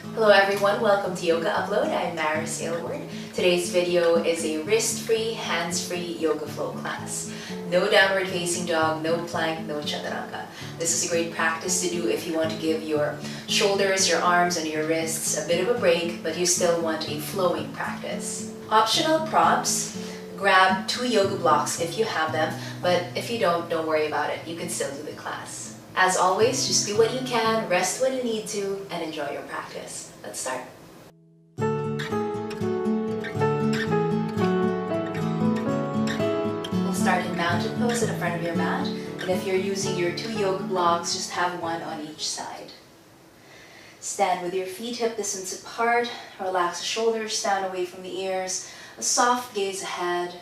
Hello everyone, welcome to Yoga Upload. I'm Maris Aylward. Today's video is a wrist-free, hands-free yoga flow class. No downward facing dog, no plank, no chaturanga. This is a great practice to do if you want to give your shoulders, your arms, and your wrists a bit of a break, but you still want a flowing practice. Optional props. Grab 2 yoga blocks if you have them, but if you don't worry about it. You can still do the class. As always, just do what you can, rest when you need to, and enjoy your practice. Let's start. We'll start in mountain pose at the front of your mat, and if you're using your 2 yoga blocks, just have one on each side. Stand with your feet hip distance apart, relax the shoulders down away from the ears, a soft gaze ahead.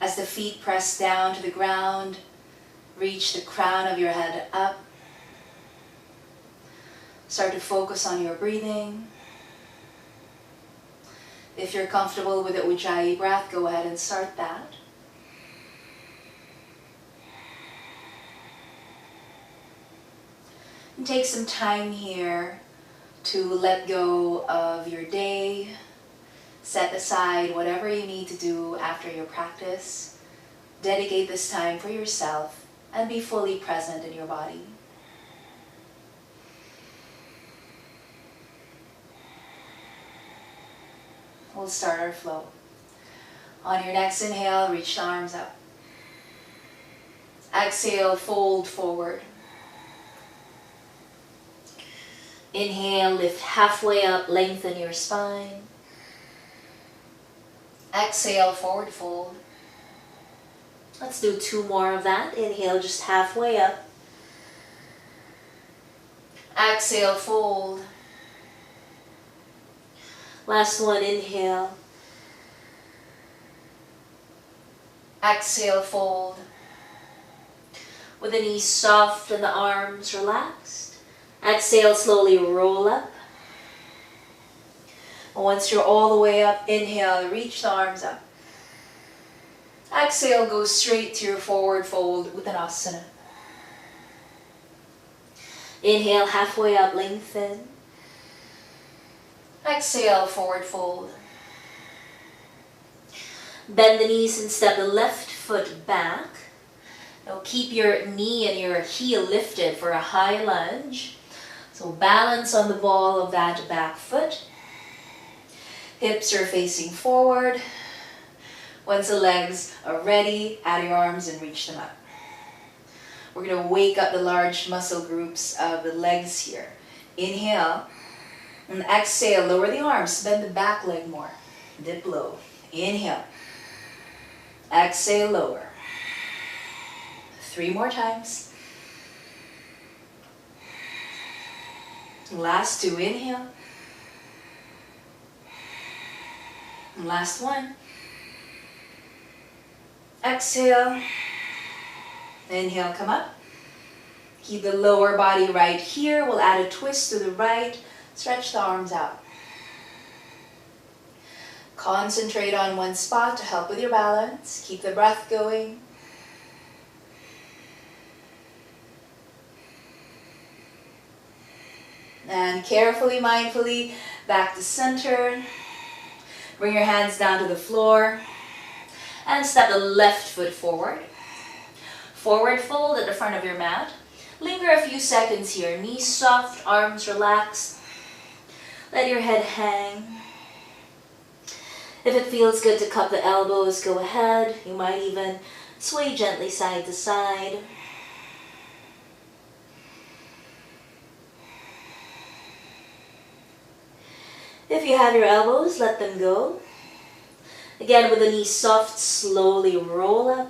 As the feet press down to the ground, reach the crown of your head up. Start to focus on your breathing. If you're comfortable with the Ujjayi breath, go ahead and start that. And take some time here to let go of your day. Set aside whatever you need to do after your practice. Dedicate this time for yourself and be fully present in your body. We'll start our flow. On your next inhale, reach the arms up. Exhale, fold forward. Inhale, lift halfway up, lengthen your spine. Exhale, forward fold. Let's do 2 more of that. Inhale, just halfway up. Exhale, fold. Last one, inhale. Exhale, fold. With the knees soft and the arms relaxed. Exhale, slowly roll up. And once you're all the way up, inhale, reach the arms up. Exhale, go straight to your forward fold, Uttanasana. Inhale, halfway up, lengthen. Exhale, forward fold. Bend the knees and step the left foot back. Now keep your knee and your heel lifted for a high lunge. So balance on the ball of that back foot. Hips are facing forward. Once the legs are ready, add your arms and reach them up. We're going to wake up the large muscle groups of the legs here. Inhale and exhale, lower the arms, bend the back leg more. Dip low. Inhale. Exhale, lower. 3 more times. Last 2, inhale. And last 1. Exhale, inhale, come up. Keep the lower body right here. We'll add a twist to the right. Stretch the arms out. Concentrate on one spot to help with your balance. Keep the breath going. And carefully, mindfully, back to center. Bring your hands down to the floor. And step the left foot forward. Forward fold at the front of your mat. Linger a few seconds here. Knees soft, arms relaxed. Let your head hang. If it feels good to cup the elbows, go ahead. You might even sway gently side to side. If you have your elbows, let them go. Again, with the knees soft, slowly roll up.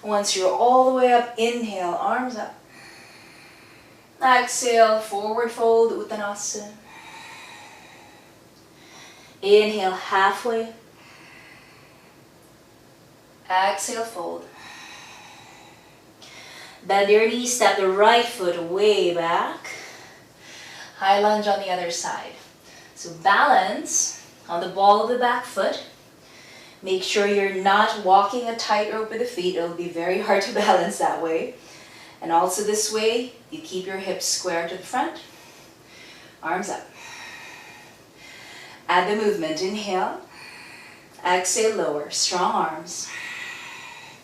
Once you're all the way up, inhale, arms up. Exhale, forward fold, Uttanasana. Inhale, halfway. Exhale, fold. Bend your knees, step the right foot way back. High lunge on the other side. So balance on the ball of the back foot. Make sure you're not walking a tightrope with the feet. It'll be very hard to balance that way. And also this way, you keep your hips square to the front, arms up. Add the movement, inhale, exhale, lower, strong arms.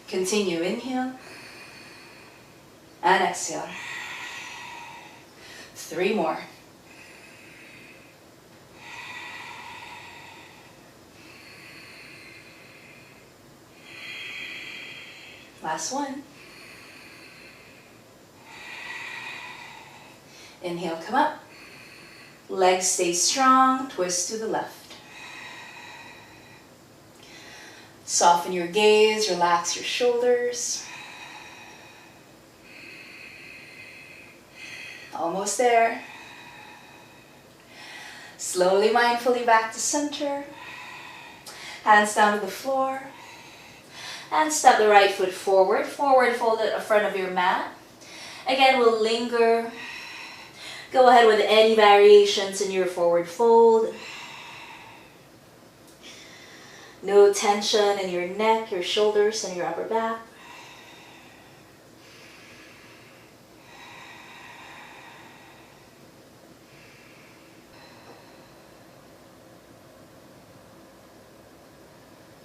Continue, inhale, and exhale. 3 more. Last one. Inhale, come up. Legs stay strong, twist to the left. Soften your gaze, relax your shoulders. Almost there. Slowly, mindfully back to center. Hands down to the floor. And step the right foot forward. Forward folded in front of your mat. Again, we'll linger. Go ahead with any variations in your forward fold. No tension in your neck, your shoulders, and your upper back.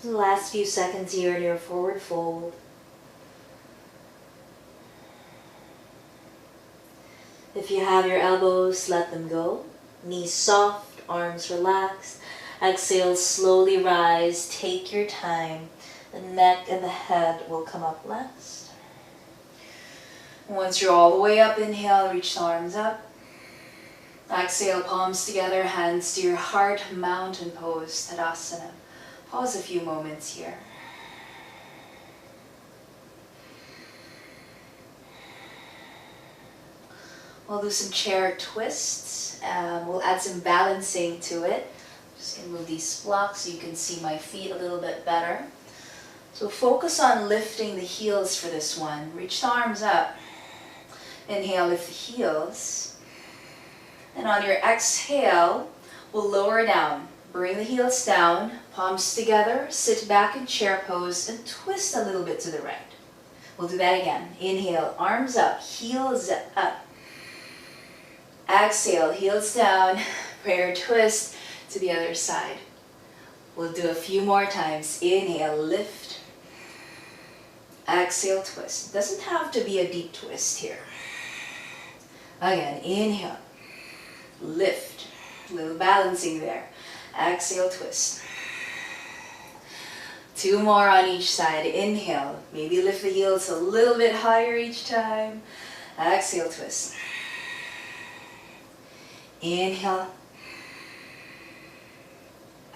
The last few seconds here in your forward fold. If you have your elbows, let them go. Knees soft, arms relaxed. Exhale, slowly rise. Take your time. The neck and the head will come up last. Once you're all the way up, inhale, reach the arms up. Exhale, palms together, hands to your heart, mountain pose, Tadasana. Pause a few moments here. We'll do some chair twists. We'll add some balancing to it. Just gonna move these blocks so you can see my feet a little bit better. So focus on lifting the heels for this one. Reach the arms up. Inhale, lift the heels. And on your exhale, we'll lower down. Bring the heels down, palms together, sit back in chair pose, and twist a little bit to the right. We'll do that again. Inhale, arms up, heels up. Exhale, heels down, prayer twist to the other side. We'll do a few more times. Inhale, lift. Exhale, twist. Doesn't have to be a deep twist here. Again, inhale, lift. A little balancing there. Exhale, twist. 2 more on each side. Inhale, maybe lift the heels a little bit higher each time. Exhale, twist. Inhale.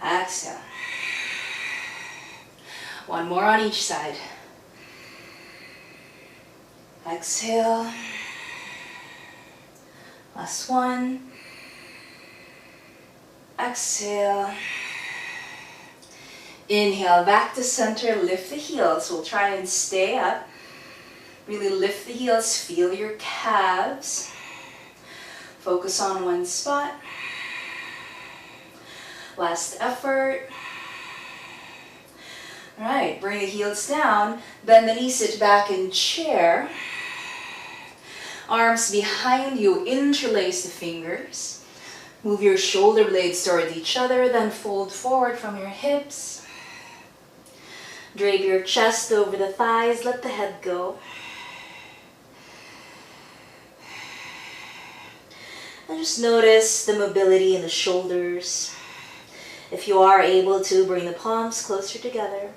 Exhale. 1 more on each side. Exhale. Last one. Exhale. Inhale, back to center, lift the heels. We'll try and stay up. Really lift the heels, feel your calves. Focus on one spot. Last effort. All right, bring the heels down, bend the knees, sit back in chair. Arms behind you, interlace the fingers. Move your shoulder blades toward each other, then fold forward from your hips. Drape your chest over the thighs, let the head go. And just notice the mobility in the shoulders. If you are able to, bring the palms closer together.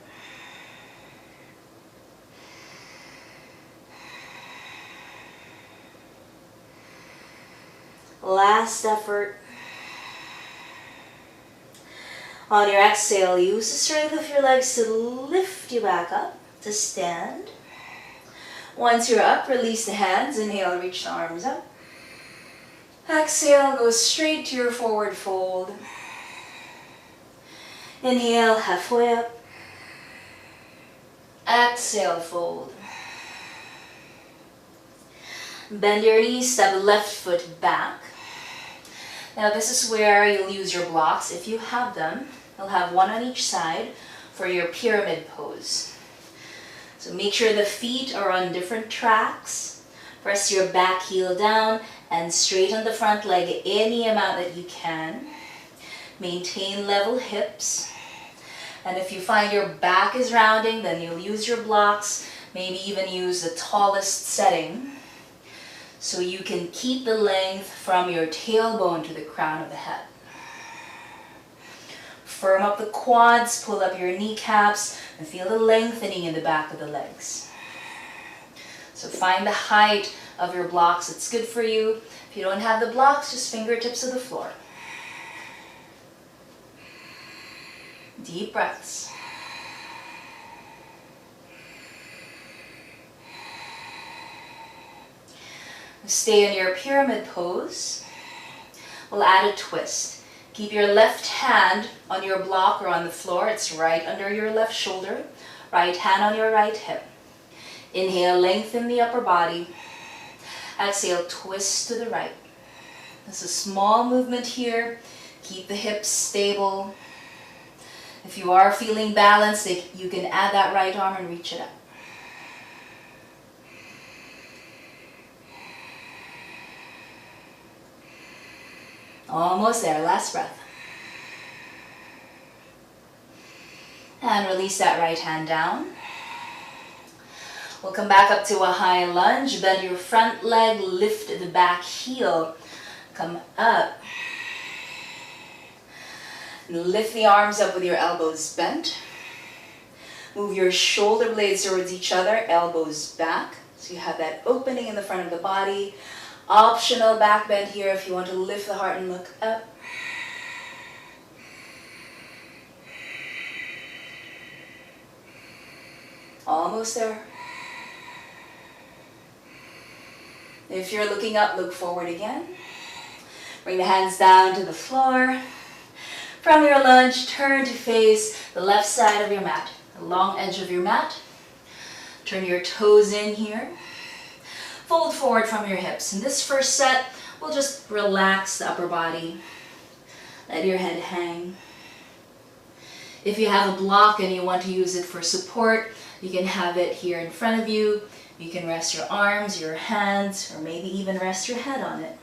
Last effort. On your exhale, use the strength of your legs to lift you back up, to stand. Once you're up, release the hands. Inhale, reach the arms up. Exhale, go straight to your forward fold. Inhale, halfway up. Exhale, fold. Bend your knees, step left foot back. Now this is where you'll use your blocks. If you have them, you'll have one on each side for your pyramid pose. So make sure the feet are on different tracks. Press your back heel down and straighten the front leg any amount that you can. Maintain level hips. And if you find your back is rounding, then you'll use your blocks, maybe even use the tallest setting, so you can keep the length from your tailbone to the crown of the head. Firm up the quads, pull up your kneecaps, and feel the lengthening in the back of the legs. So find the height of your blocks that's good for you. If you don't have the blocks, just fingertips of the floor. Deep breaths. Stay in your pyramid pose. We'll add a twist. Keep your left hand on your block or on the floor. It's right under your left shoulder. Right hand on your right hip. Inhale, lengthen the upper body. Exhale, twist to the right. It's a small movement here. Keep the hips stable. If you are feeling balanced, you can add that right arm and reach it up. Almost there, last breath. And release that right hand down. We'll come back up to a high lunge. Bend your front leg, lift the back heel. Come up. Lift the arms up with your elbows bent. Move your shoulder blades towards each other, elbows back. So you have that opening in the front of the body. Optional back bend here if you want to lift the heart and look up. Almost there. If you're looking up, look forward again. Bring the hands down to the floor. From your lunge, turn to face the left side of your mat, the long edge of your mat. Turn your toes in here. Fold forward from your hips. In this first set, we'll just relax the upper body. Let your head hang. If you have a block and you want to use it for support, you can have it here in front of you. You can rest your arms, your hands, or maybe even rest your head on it.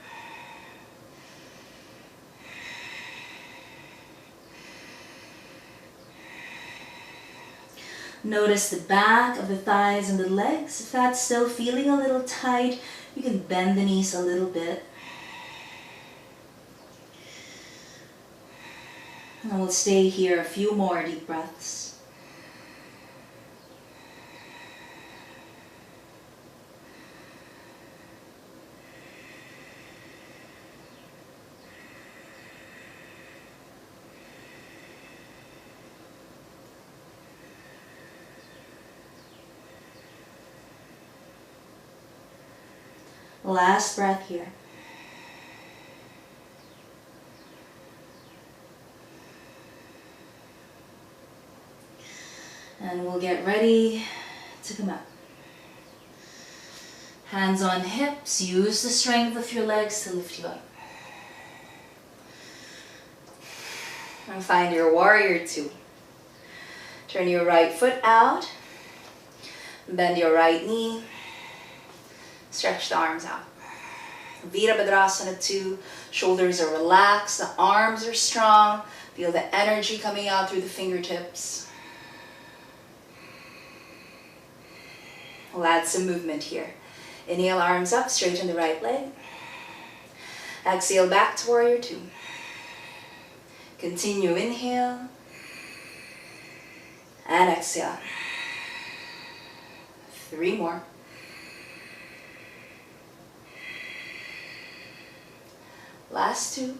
Notice the back of the thighs and the legs. If that's still feeling a little tight, you can bend the knees a little bit. And we'll stay here a few more deep breaths. Last breath here. And we'll get ready to come up. Hands on hips. Use the strength of your legs to lift you up. And find your warrior two. Turn your right foot out. Bend your right knee. Stretch the arms out. Virabhadrasana 2. Shoulders are relaxed. The arms are strong. Feel the energy coming out through the fingertips. We'll add some movement here. Inhale, arms up, straighten the right leg. Exhale, back to warrior 2. Continue, inhale. And exhale. 3 more. Last 2.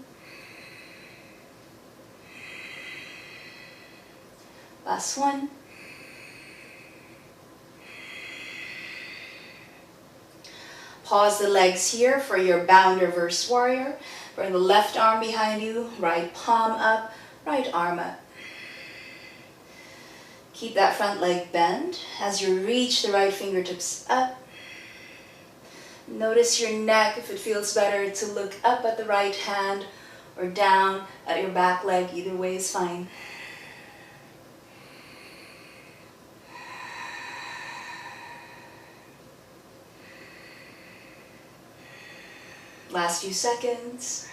Last 1. Pause the legs here for your bound reverse warrior. Bring the left arm behind you, right palm up, right arm up. Keep that front leg bent as you reach the right fingertips up. Notice your neck, if it feels better to look up at the right hand or down at your back leg. Either way is fine. Last few seconds.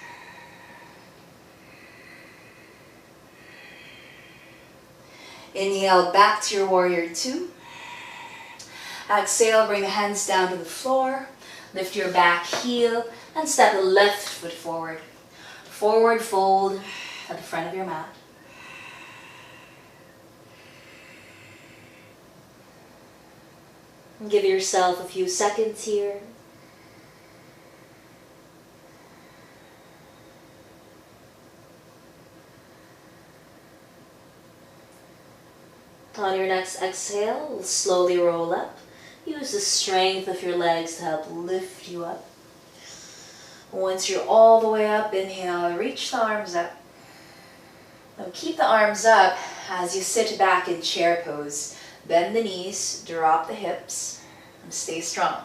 Inhale back to your warrior two. Exhale, bring the hands down to the floor. Lift your back heel and step the left foot forward. Forward fold at the front of your mat. And give yourself a few seconds here. On your next exhale, slowly roll up. Use the strength of your legs to help lift you up. Once you're all the way up, inhale, reach the arms up. Now keep the arms up as you sit back in chair pose. Bend the knees, drop the hips, and stay strong.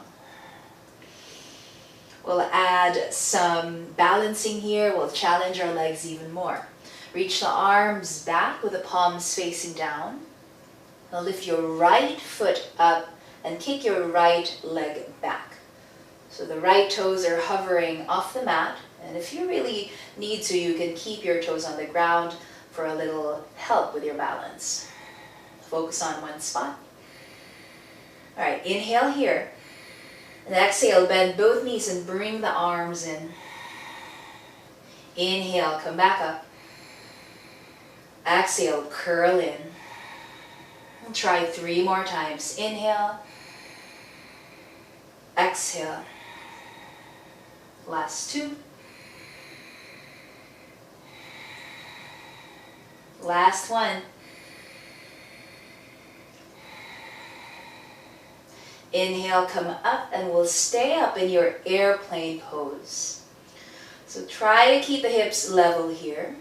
We'll add some balancing here. We'll challenge our legs even more. Reach the arms back with the palms facing down. Now lift your right foot up and kick your right leg back. So the right toes are hovering off the mat. And if you really need to, you can keep your toes on the ground for a little help with your balance. Focus on one spot. All right, inhale here. And exhale, bend both knees and bring the arms in. Inhale, come back up. Exhale, curl in. And try 3 more times. Inhale. Exhale. Last 2. Last 1. Inhale, come up, and we'll stay up in your airplane pose. So try to keep the hips level here.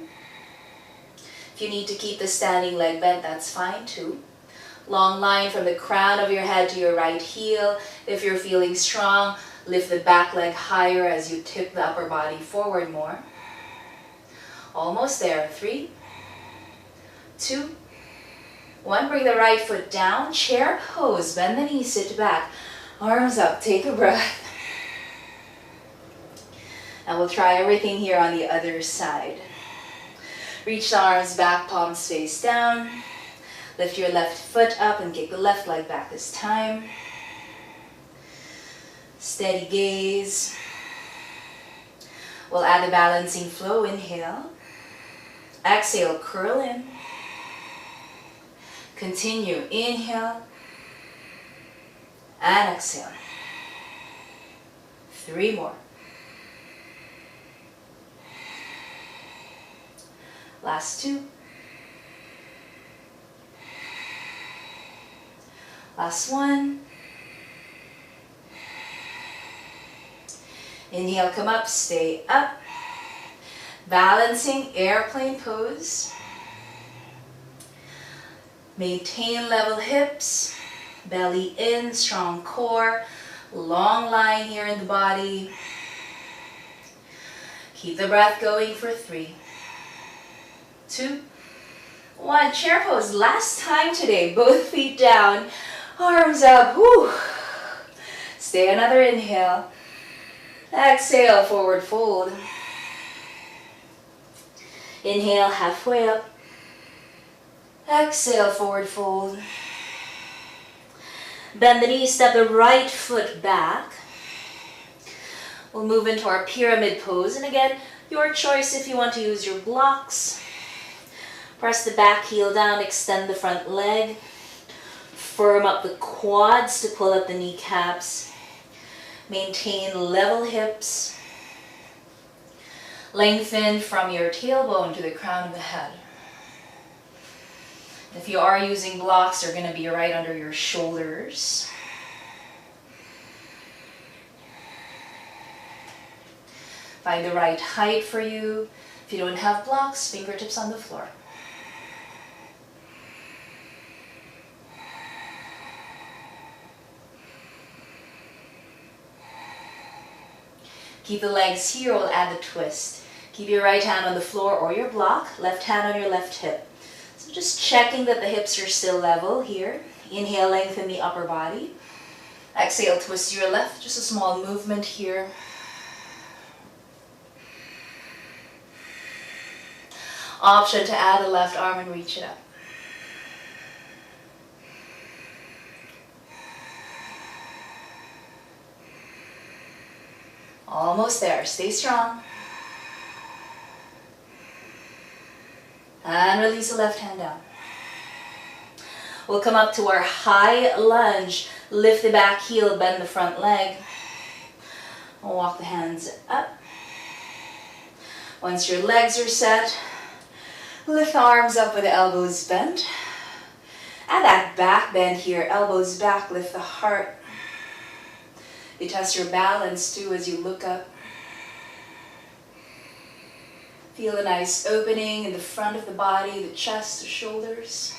If you need to keep the standing leg bent, that's fine too. Long line from the crown of your head to your right heel. If you're feeling strong, lift the back leg higher as you tip the upper body forward more. Almost there. 3, 2, 1. Bring the right foot down. Chair pose. Bend the knees, sit back. Arms up. Take a breath. And we'll try everything here on the other side. Reach the arms back, palms face down. Lift your left foot up and kick the left leg back this time. Steady gaze. We'll add the balancing flow. Inhale. Exhale, curl in. Continue. Inhale. And exhale. 3 more. Last 2. Last 1. Inhale, come up, stay up. Balancing airplane pose. Maintain level hips, belly in, strong core, long line here in the body. Keep the breath going for 3, 2, 1. Chair pose. Last time today. Both feet down, arms up. Woo. Stay another inhale. Exhale, forward fold. Inhale, halfway up. Exhale, forward fold. Bend the knees, step the right foot back. We'll move into our pyramid pose. And again, your choice if you want to use your blocks. Press the back heel down, extend the front leg. Firm up the quads to pull up the kneecaps. Maintain level hips. Lengthen from your tailbone to the crown of the head. If you are using blocks, they're going to be right under your shoulders. Find the right height for you. If you don't have blocks, fingertips on the floor. Keep the legs here. We'll add the twist. Keep your right hand on the floor or your block, left hand on your left hip. So just checking that the hips are still level here. Inhale, lengthen the upper body. Exhale, twist to your left. Just a small movement here. Option to add a left arm and reach it up. Almost there. Stay strong. And release the left hand down. We'll come up to our high lunge. Lift the back heel, bend the front leg. We'll walk the hands up. Once your legs are set, lift the arms up with the elbows bent. Add that back bend here, elbows back, lift the heart. You test your balance too as you look up. Feel a nice opening in the front of the body, the chest, the shoulders.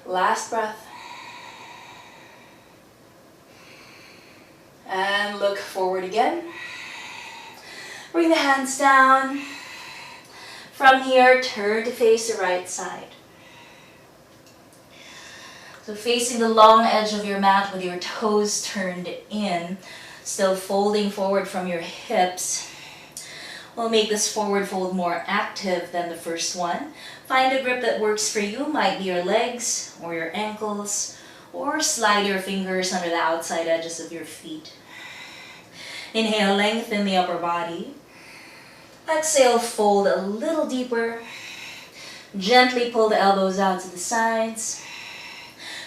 Last breath. And look forward again. Bring the hands down. From here, turn to face the right side. So facing the long edge of your mat with your toes turned in, still folding forward from your hips. We'll make this forward fold more active than the first one. Find a grip that works for you, might be your legs or your ankles, or slide your fingers under the outside edges of your feet. Inhale, lengthen the upper body. Exhale, fold a little deeper. Gently pull the elbows out to the sides.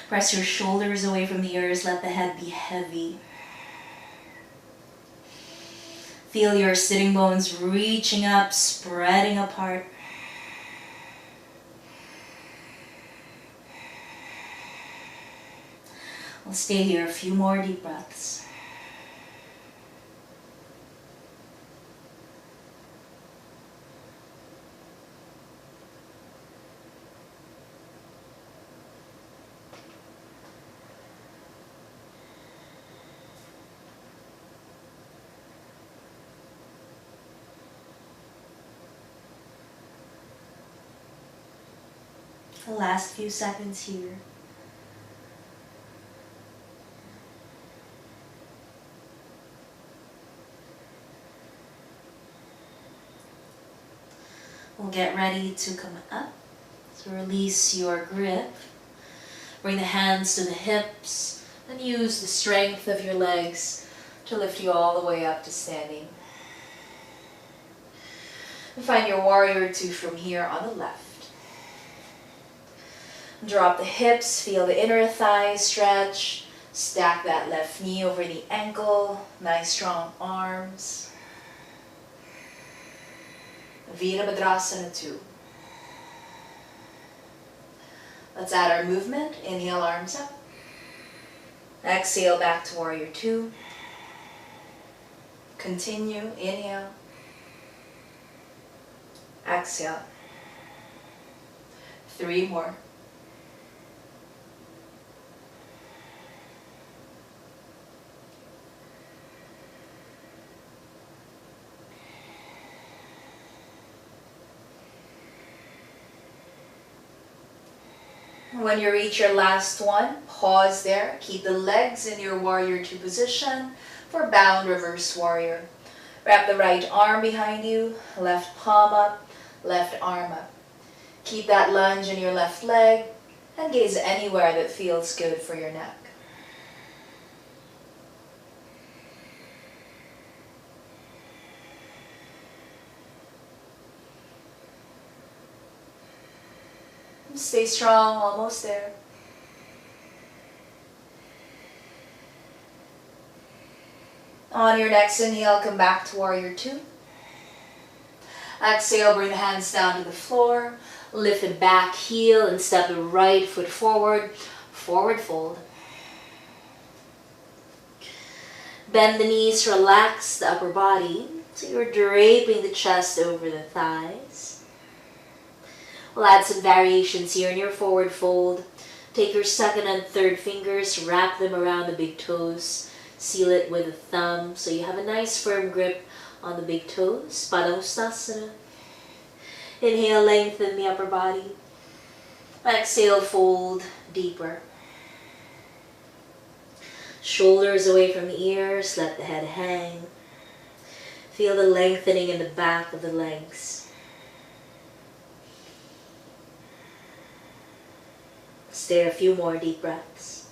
Press your shoulders away from the ears, let the head be heavy. Feel your sitting bones reaching up, spreading apart. We'll stay here a few more deep breaths. The last few seconds here. We'll get ready to come up. So release your grip. Bring the hands to the hips and use the strength of your legs to lift you all the way up to standing. And find your warrior two from here on the left. Drop the hips, feel the inner thigh stretch. Stack that left knee over the ankle. Nice strong arms. Virabhadrasana 2. Let's add our movement. Inhale, arms up. Exhale, back to warrior 2. Continue. Inhale. Exhale. 3 more. When you reach your last one, pause there. Keep the legs in your warrior 2 position for bound reverse warrior. Wrap the right arm behind you, left palm up, left arm up. Keep that lunge in your left leg and gaze anywhere that feels good for your neck. Stay strong, almost there. On your next inhale, come back to warrior 2. Exhale, bring the hands down to the floor. Lift the back heel and step the right foot forward. Forward fold. Bend the knees, relax the upper body. So you're draping the chest over the thighs. We'll add some variations here in your forward fold. Take your second and third fingers, wrap them around the big toes. Seal it with a thumb so you have a nice firm grip on the big toes. Padangusthasana. Inhale, lengthen the upper body. Exhale, fold deeper. Shoulders away from the ears, let the head hang. Feel the lengthening in the back of the legs. Stay a few more deep breaths.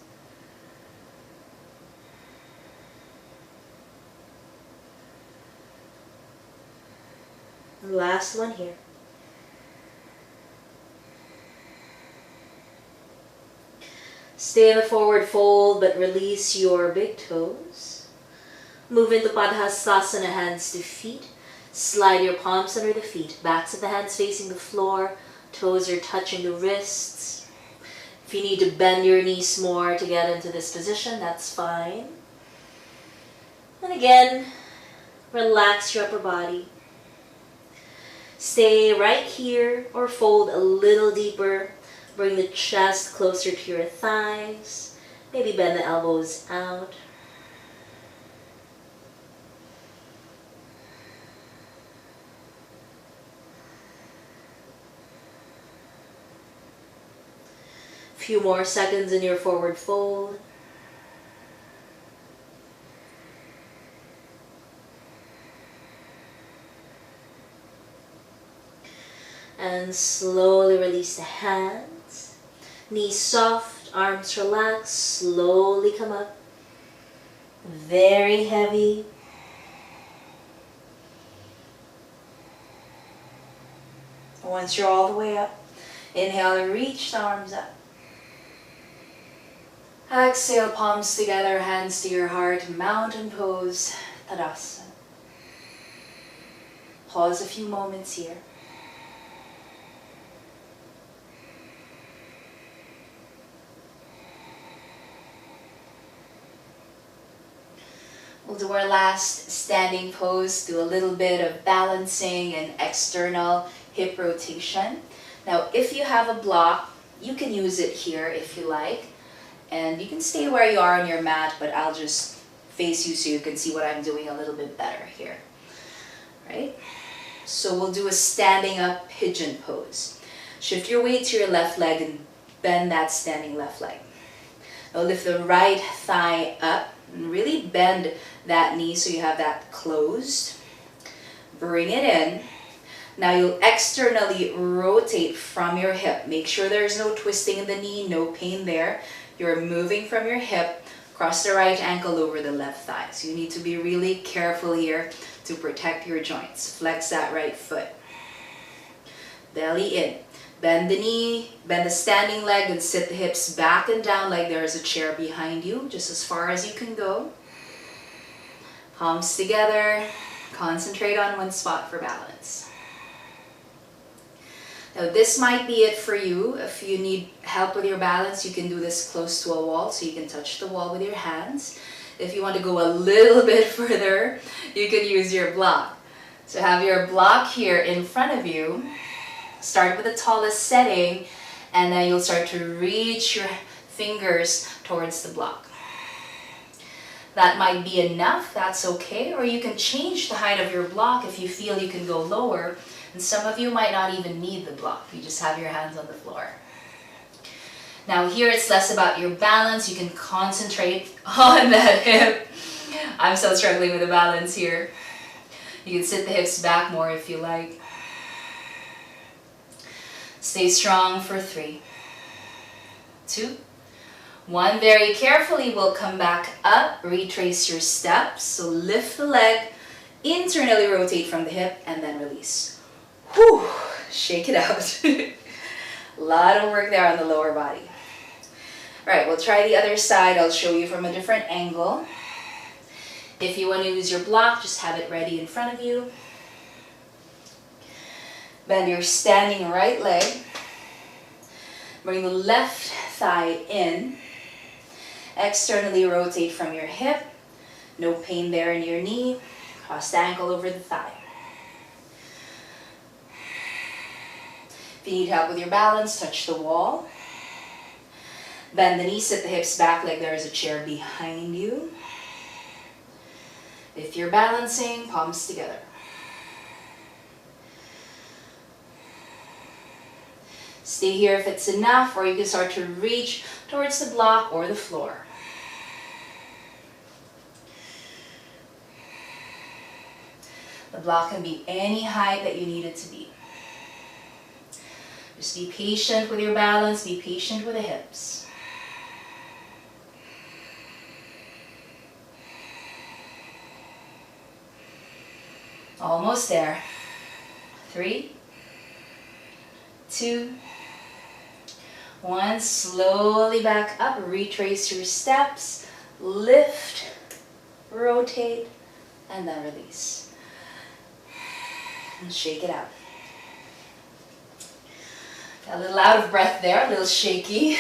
And last one here. Stay in the forward fold, but release your big toes. Move into Padhastasana, hands to feet. Slide your palms under the feet. Backs of the hands facing the floor. Toes are touching the wrists. If you need to bend your knees more to get into this position, that's fine. And again, relax your upper body. Stay right here or fold a little deeper. Bring the chest closer to your thighs. Maybe bend the elbows out. Few more seconds in your forward fold. And slowly release the hands. Knees soft, arms relaxed, slowly come up. Very heavy. Once you're all the way up, inhale and reach the arms up. Exhale, palms together, hands to your heart, mountain pose, Tadasana. Pause a few moments here. We'll do our last standing pose, do a little bit of balancing and external hip rotation. Now, if you have a block, you can use it here if you like. And you can stay where you are on your mat, but I'll just face you so you can see what I'm doing a little bit better here. Right? So we'll do a standing up pigeon pose. Shift your weight to your left leg and bend that standing left leg. Now lift the right thigh up and really bend that knee so you have that closed. Bring it in. Now you'll externally rotate from your hip. Make sure there's no twisting in the knee, no pain there. You're moving from your hip, cross the right ankle over the left thigh. So you need to be really careful here to protect your joints. Flex that right foot. Belly in. Bend the knee, bend the standing leg, and sit the hips back and down like there is a chair behind you, just as far as you can go. Palms together. Concentrate on one spot for balance. Now this might be it for you. If you need help with your balance, you can do this close to a wall so you can touch the wall with your hands. If you want to go a little bit further, you can use your block. So have your block here in front of you. Start with the tallest setting, and then you'll start to reach your fingers towards the block. That might be enough, that's okay, or you can change the height of your block if you feel you can go lower. And some of you might not even need the block. You just have your hands on the floor. Now here it's less about your balance. You can concentrate on that hip. I'm still struggling with the balance here. You can sit the hips back more if you like. Stay strong for 3, 2, 1. Very carefully we'll come back up. Retrace your steps. So lift the leg, internally rotate from the hip, and then release. Whew, shake it out. A lot of work there on the lower body. All right, we'll try the other side. I'll show you from a different angle. If you want to use your block, just have it ready in front of you. Bend your standing right leg. Bring the left thigh in. Externally rotate from your hip. No pain there in your knee. Cross the ankle over the thigh. If you need help with your balance, touch the wall. Bend the knees, sit the hips back like there is a chair behind you. If you're balancing, palms together. Stay here if it's enough, or you can start to reach towards the block or the floor. The block can be any height that you need it to be. Just be patient with your balance, be patient with the hips. Almost there. 3, 2, 1. Slowly back up, retrace your steps, lift, rotate, and then release. And shake it out. Got a little out of breath there, a little shaky.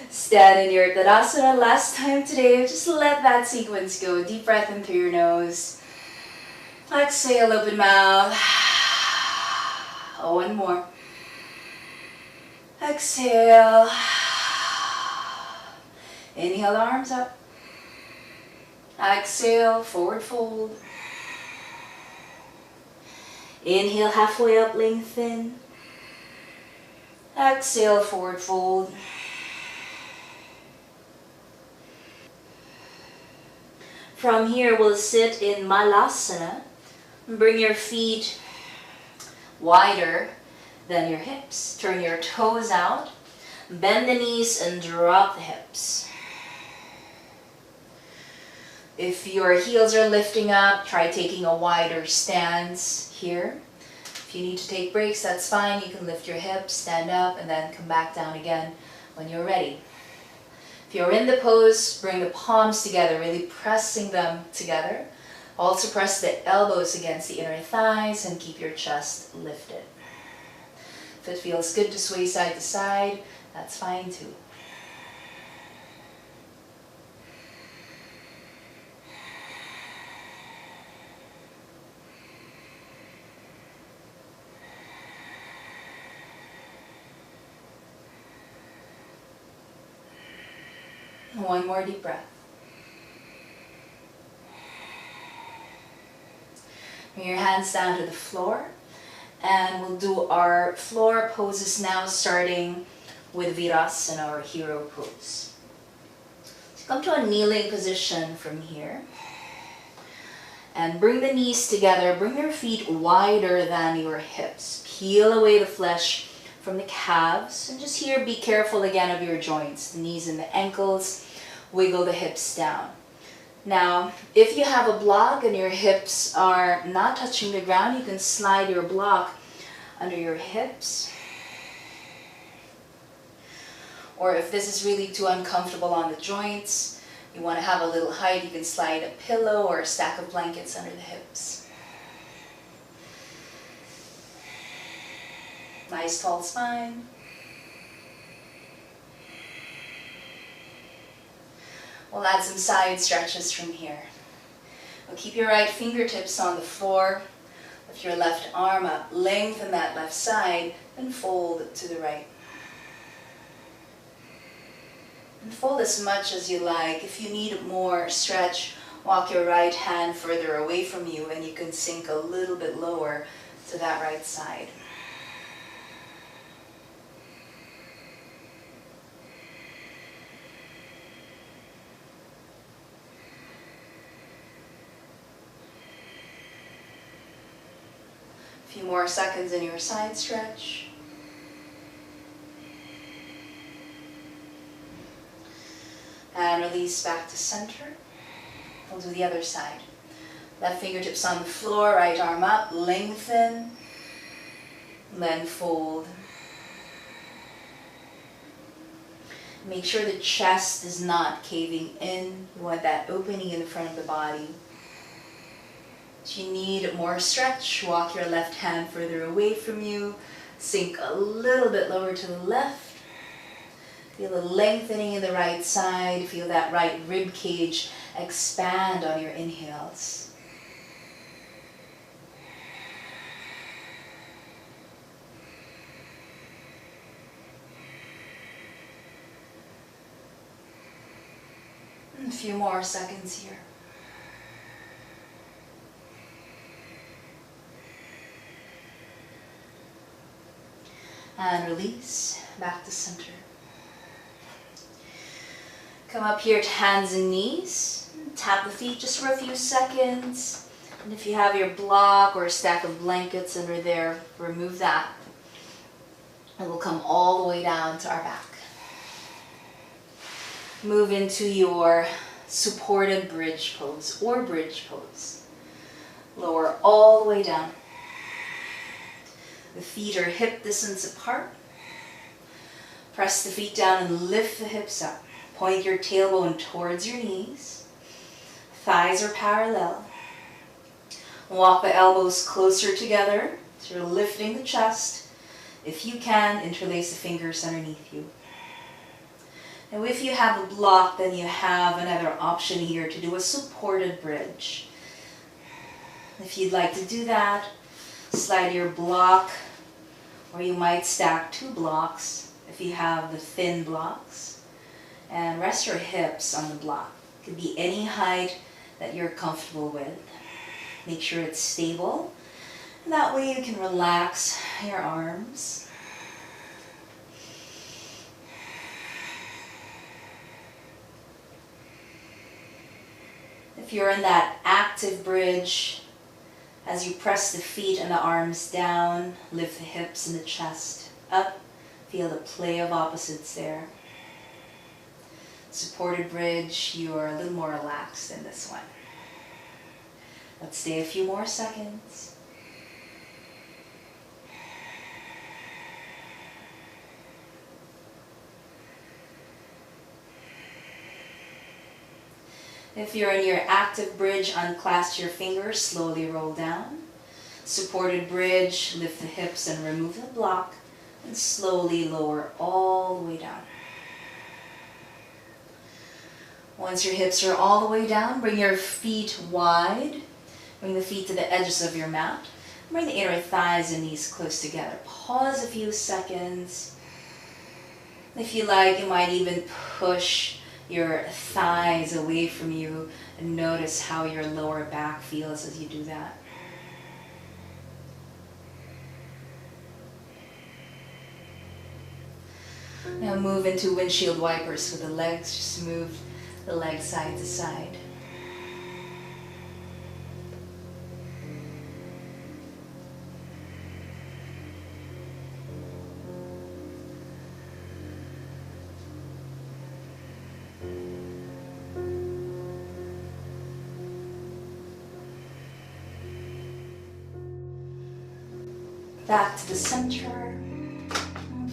Stand in your Tadasana. Last time today, just let that sequence go. Deep breath in through your nose. Exhale, open mouth. One more. Exhale. Inhale, arms up. Exhale, forward fold. Inhale, halfway up, lengthen. Exhale, forward fold. From here, we'll sit in Malasana. Bring your feet wider than your hips. Turn your toes out. Bend the knees and drop the hips. If your heels are lifting up, try taking a wider stance here. If you need to take breaks, that's fine. You can lift your hips, stand up, and then come back down again when you're ready. If you're in the pose, bring the palms together, really pressing them together. Also press the elbows against the inner thighs and keep your chest lifted. If it feels good to sway side to side, that's fine too. One more deep breath. Bring your hands down to the floor, and we'll do our floor poses now, starting with Virasana or hero pose. So come to a kneeling position from here, and bring the knees together. Bring your feet wider than your hips. Peel away the flesh from the calves, and just here be careful again of your joints, the knees and the ankles. Wiggle the hips down. Now, if you have a block and your hips are not touching the ground, you can slide your block under your hips. Or if this is really too uncomfortable on the joints, you want to have a little height, you can slide a pillow or a stack of blankets under the hips. Nice tall spine. We'll add some side stretches from here. We'll keep your right fingertips on the floor. Lift your left arm up. Lengthen that left side and fold to the right. And fold as much as you like. If you need more stretch, walk your right hand further away from you and you can sink a little bit lower to that right side. A few more seconds in your side stretch. And release back to center. We'll do the other side. Left fingertips on the floor, right arm up, lengthen, then fold. Make sure the chest is not caving in. You want that opening in the front of the body. If you need more stretch, walk your left hand further away from you. Sink a little bit lower to the left. Feel a lengthening in the right side. Feel that right rib cage expand on your inhales. A few more seconds here. And release, back to center. Come up here to hands and knees. Tap the feet just for a few seconds. And if you have your block or a stack of blankets under there, remove that. And we'll come all the way down to our back. Move into your supported bridge pose or bridge pose. Lower all the way down. The feet are hip distance apart. Press the feet down and lift the hips up. Point your tailbone towards your knees. Thighs are parallel. Walk the elbows closer together. So you're lifting the chest. If you can, interlace the fingers underneath you. Now if you have a block, then you have another option here to do a supported bridge. If you'd like to do that, slide your block, or you might stack 2 blocks if you have the thin blocks, and rest your hips on the block. It could be any height that you're comfortable with. Make sure it's stable, and that way you can relax your arms. If you're in that active bridge, as you press the feet and the arms down, lift the hips and the chest up, feel the play of opposites there. Supported bridge, you're a little more relaxed in this one. Let's stay a few more seconds. If you're in your active bridge, unclasp your fingers, slowly roll down. Supported bridge, lift the hips and remove the block, and slowly lower all the way down. Once your hips are all the way down, bring your feet wide. Bring the feet to the edges of your mat. Bring the inner thighs and knees close together. Pause a few seconds. If you like, you might even push your thighs away from you and notice how your lower back feels as you do that. Now move into windshield wipers with the legs. Just move the legs side to side. Back to the center.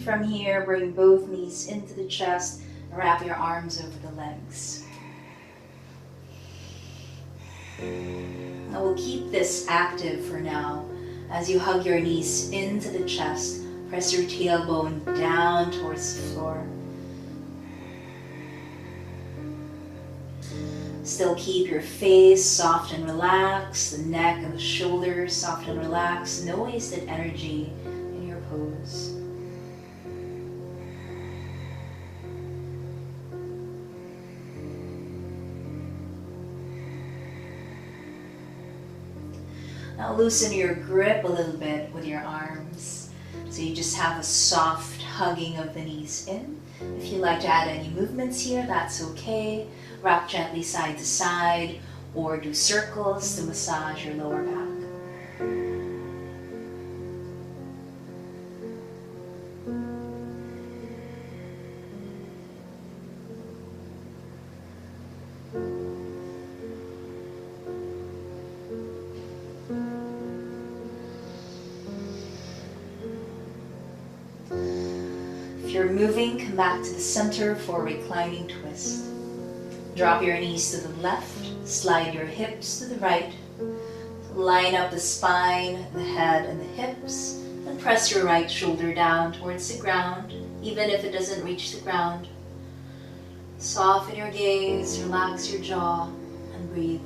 From here, bring both knees into the chest. Wrap your arms over the legs. Now we'll keep this active for now. As you hug your knees into the chest, press your tailbone down towards the floor. Still keep your face soft and relaxed, the neck and the shoulders soft and relaxed. No wasted energy in your pose. Now loosen your grip a little bit with your arms. So you just have a soft hugging of the knees in. If you'd like to add any movements here, that's okay. Rock gently side to side or do circles to massage your lower back. If you're moving, come back to the center for a reclining twist. Drop your knees to the left, slide your hips to the right. Line up the spine, the head, and the hips, and press your right shoulder down towards the ground, even if it doesn't reach the ground. Soften your gaze, relax your jaw, and breathe.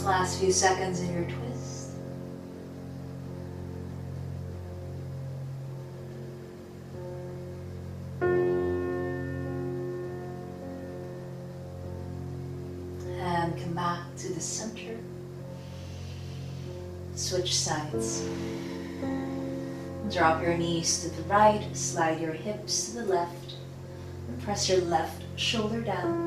Last few seconds in your twist. Switch sides. Drop your knees to the right, slide your hips to the left, and press your left shoulder down.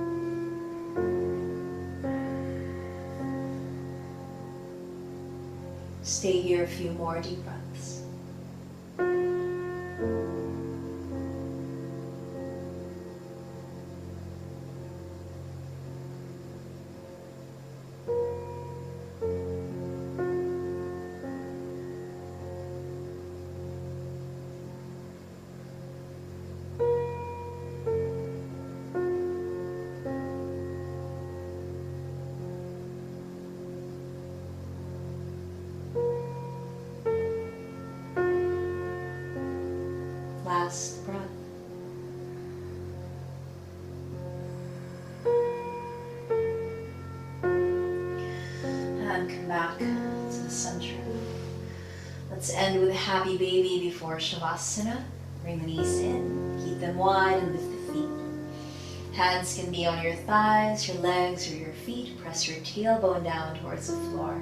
Stay here a few more deep breaths. Last breath. And come back to the center. Let's end with a happy baby before Shavasana. Bring the knees in, keep them wide and lift the feet. Hands can be on your thighs, your legs, or your feet. Press your tailbone down towards the floor.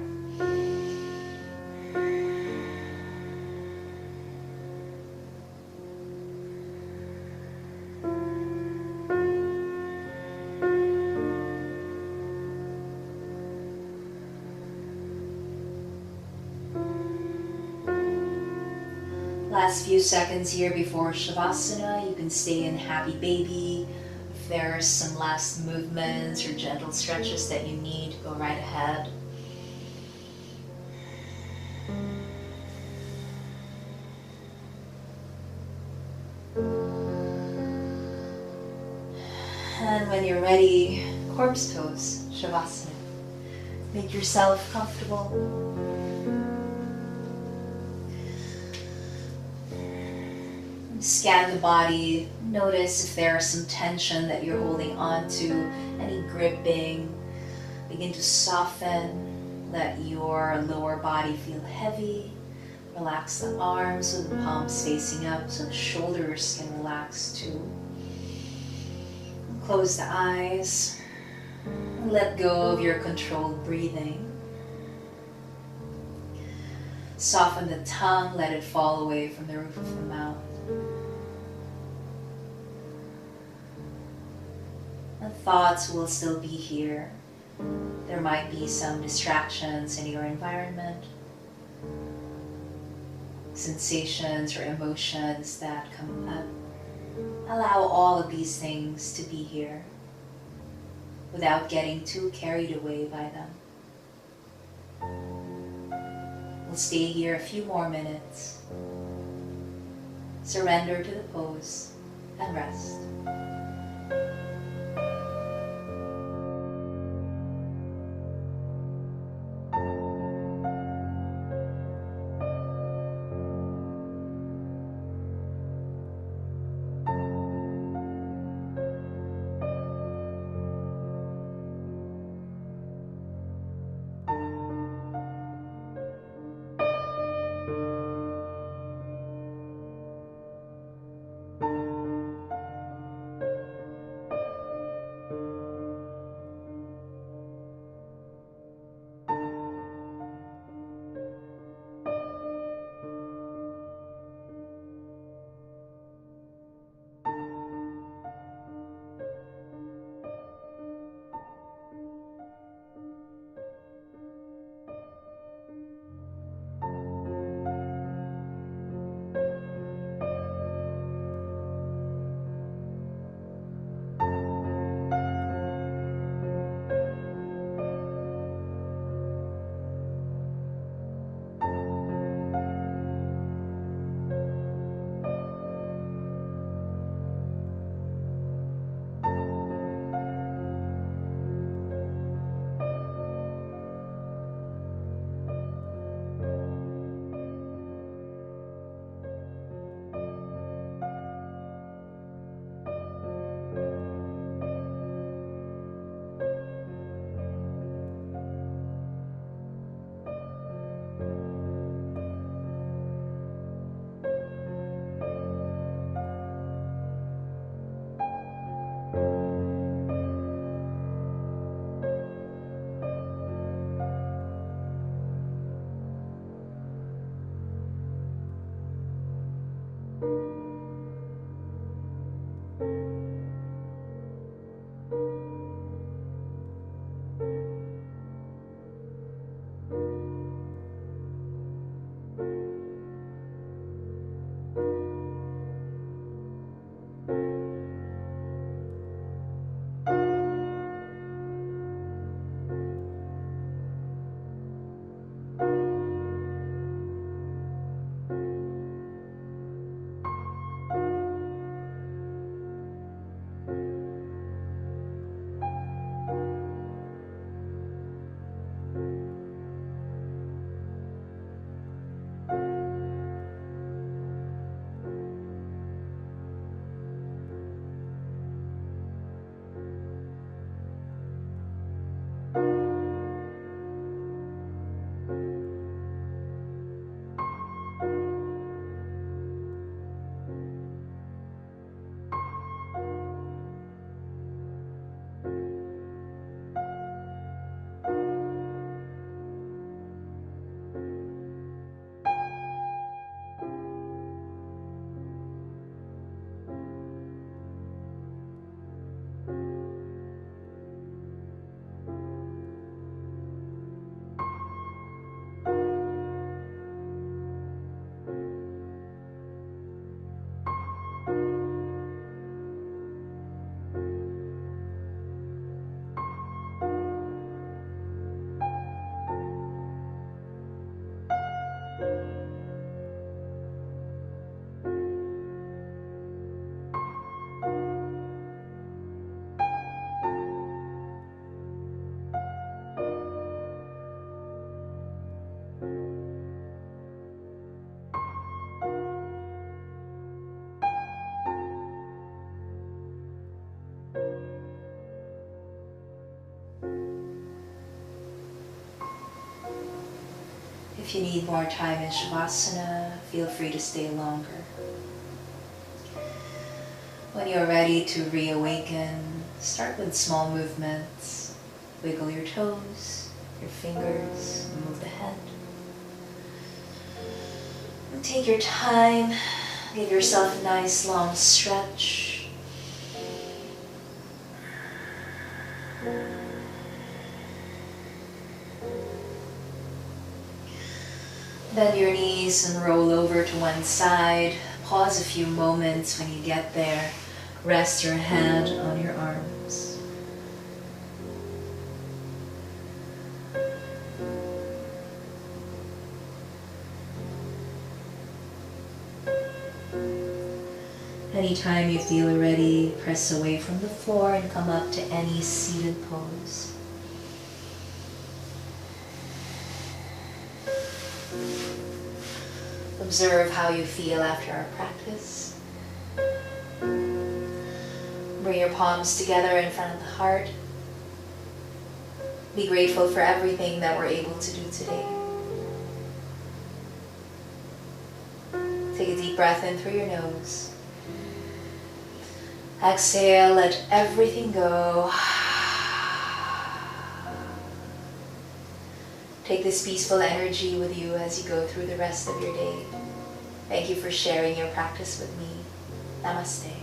Last few seconds here before Shavasana. You can stay in happy baby. If there are some last movements or gentle stretches that you need, go right ahead. And when you're ready, corpse pose, Shavasana. Make yourself comfortable. Scan the body, notice if there is some tension that you're holding on to, any gripping. Begin to soften, let your lower body feel heavy. Relax the arms with the palms facing up so the shoulders can relax too. Close the eyes, and let go of your controlled breathing. Soften the tongue, let it fall away from the roof of the mouth. And thoughts will still be here. There might be some distractions in your environment, sensations or emotions that come up. Allow all of these things to be here without getting too carried away by them. We'll stay here a few more minutes. Surrender to the pose and rest. If you need more time in Shavasana, feel free to stay longer. When you're ready to reawaken, start with small movements. Wiggle your toes, your fingers, move the head. And take your time, give yourself a nice long stretch. Bend your knees and roll over to one side. Pause a few moments. When you get there, rest your head on your arms. Anytime you feel ready, press away from the floor and come up to any seated pose. Observe how you feel after our practice. Bring your palms together in front of the heart. Be grateful for everything that we're able to do today. Take a deep breath in through your nose. Exhale, let everything go. Take this peaceful energy with you as you go through the rest of your day. Thank you for sharing your practice with me. Namaste.